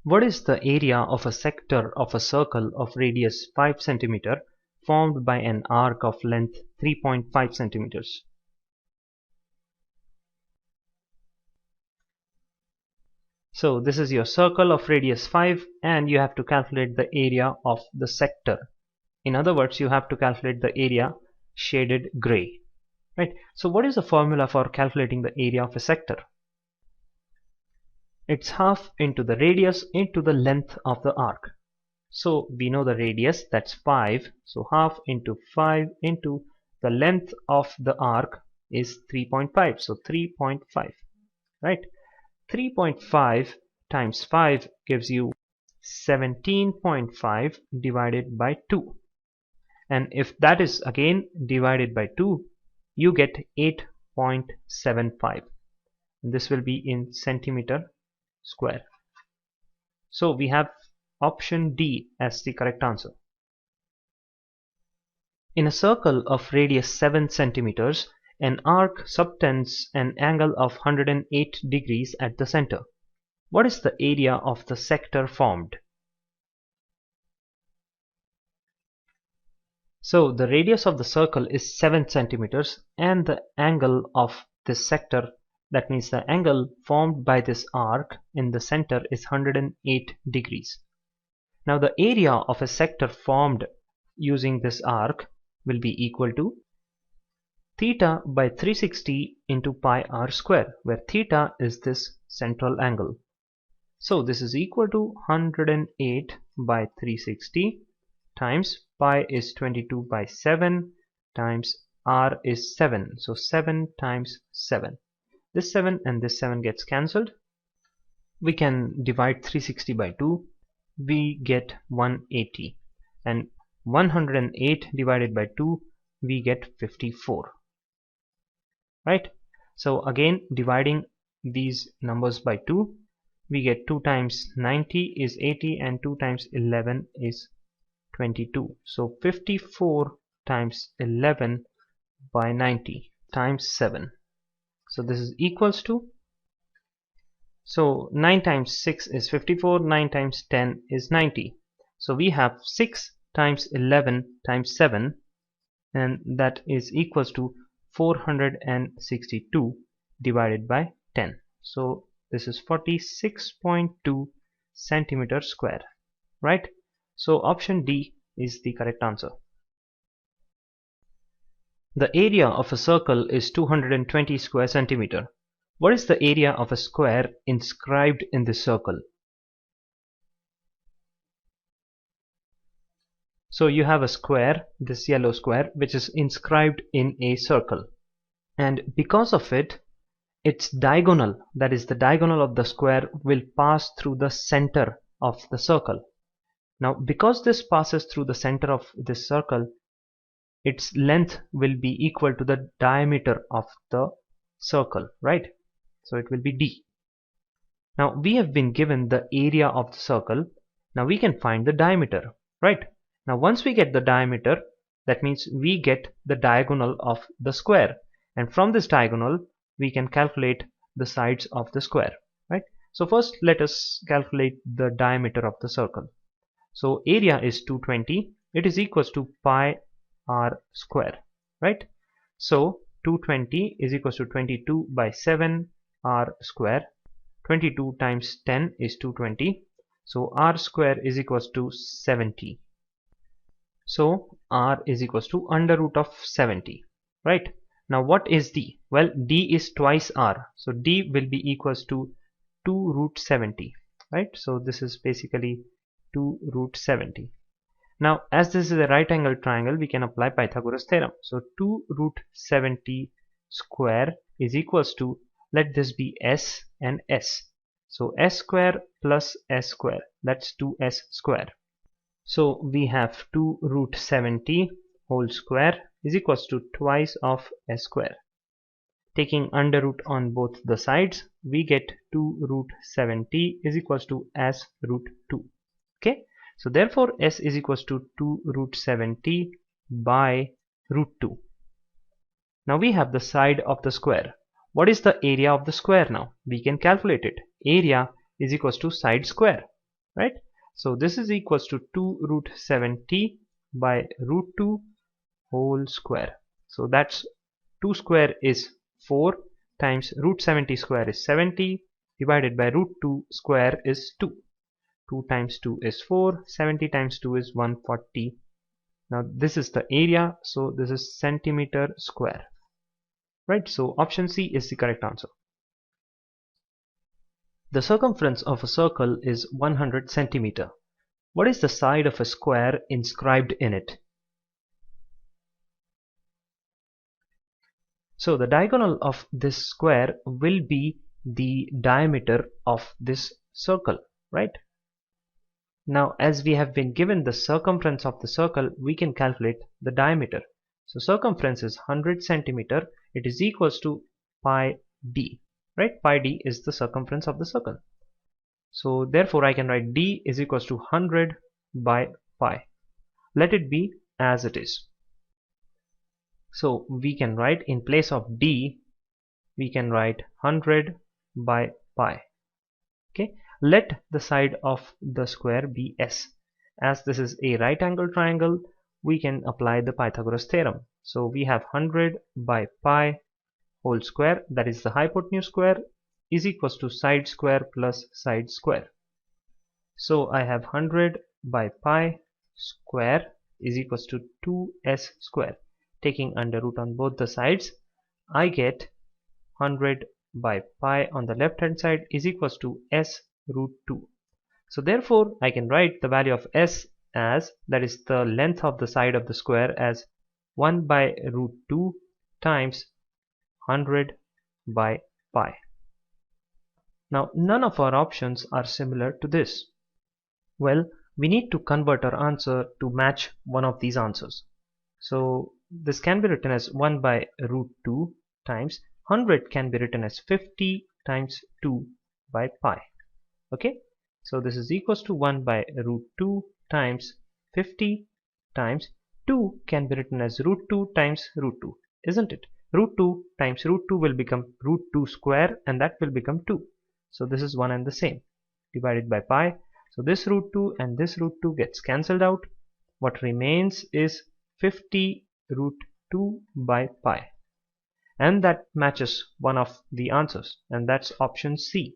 What is the area of a sector of a circle of radius 5 cm formed by an arc of length 3.5 cm? So this is your circle of radius 5 and you have to calculate the area of the sector. In other words, you have to calculate the area shaded gray. Right? So what is the formula for calculating the area of a sector? It's half into the radius into the length of the arc. So we know the radius, that's 5. So half into 5 into the length of the arc is 3.5. So 3.5. Right? 3.5 times 5 gives you 17.5 divided by 2. And if that is again divided by 2, you get 8.75. This will be in centimeter square. So we have option D as the correct answer. In a circle of radius 7 centimeters, an arc subtends an angle of 108 degrees at the center. What is the area of the sector formed? So the radius of the circle is 7 centimeters and the angle of this sector, that means the angle formed by this arc in the center, is 108 degrees. Now the area of a sector formed using this arc will be equal to theta by 360 into pi r square, where theta is this central angle. So this is equal to 108 by 360 times pi is 22 by 7 times r is 7. So 7 times 7. This 7 and this 7 gets cancelled. We can divide 360 by 2. We get 180. And 108 divided by 2, we get 54. Right? So again, dividing these numbers by 2, we get 2 times 90 is 80 and 2 times 11 is 22. So 54 times 11 by 90 times 7. So this is equals to, so 9 times 6 is 54, 9 times 10 is 90. So we have 6 times 11 times 7, and that is equals to 462 divided by 10. So this is 46.2 centimeter square. Right? So option D is the correct answer. The area of a circle is 220 square centimeter. What is the area of a square inscribed in this circle? So you have a square, this yellow square, which is inscribed in a circle. And because of it, its diagonal, that is the diagonal of the square, will pass through the center of the circle. Now because this passes through the center of this circle, its length will be equal to the diameter of the circle, right? So it will be D. Now we have been given the area of the circle. Now we can find the diameter, right? Now once we get the diameter, that means we get the diagonal of the square, and from this diagonal we can calculate the sides of the square, right? So first let us calculate the diameter of the circle. So area is 220. It is equals to pi r square, right? So 220 is equals to 22 by 7 r square. 22 times 10 is 220. So r square is equals to 70. So r is equals to under root of 70, right? Now what is d? Well, d is twice r. So d will be equals to 2 root 70, right? So this is basically 2 root 70. Now as this is a right angle triangle, we can apply Pythagoras theorem. So 2 root 70 square is equals to, let this be s and s. So s square plus s square, that's 2s square. So we have 2 root 70 whole square is equals to twice of s square. Taking under root on both the sides, we get 2 root 70 is equals to s root 2. Okay, so therefore s is equals to 2 root 70 by root 2. Now we have the side of the square. What is the area of the square now? We can calculate it. Area is equals to side square. right? So this is equals to 2 root 70 by root 2 whole square. So that's 2 square is 4 times root 70 square is 70 divided by root 2 square is 2. 2 times 2 is 4, 70 times 2 is 140. Now this is the area, so this is centimeter square, right? So option C is the correct answer. The circumference of a circle is 100 centimeter. What is the side of a square inscribed in it? So the diagonal of this square will be the diameter of this circle, right? Now as we have been given the circumference of the circle, we can calculate the diameter. So circumference is 100 centimeter. It is equals to pi d, right? Pi d is the circumference of the circle. So therefore I can write d is equals to 100 by pi. Let it be as it is. So we can write in place of d, we can write 100 by pi. Okay, let the side of the square be s. As this is a right angle triangle, we can apply the Pythagoras theorem. So we have 100 by pi whole square, that is the hypotenuse square, is equals to side square plus side square. So I have 100 by pi square is equals to 2s square. Taking under root on both the sides, I get 100 by pi on the left hand side is equals to s root 2. So therefore I can write the value of s as, that is the length of the side of the square, as 1 by root 2 times 100 by pi. Now none of our options are similar to this. Well, we need to convert our answer to match one of these answers. So this can be written as 1 by root 2 times 100 can be written as 50 times 2 by pi. Okay, so this is equals to 1 by root 2 times 50 times 2 can be written as root 2 times root 2, isn't it? Root 2 times root 2 will become root 2 square, and that will become 2. So this is one and the same, divided by pi. So this root 2 and this root 2 gets cancelled out. What remains is 50 root 2 by pi. And that matches one of the answers, and that's option C.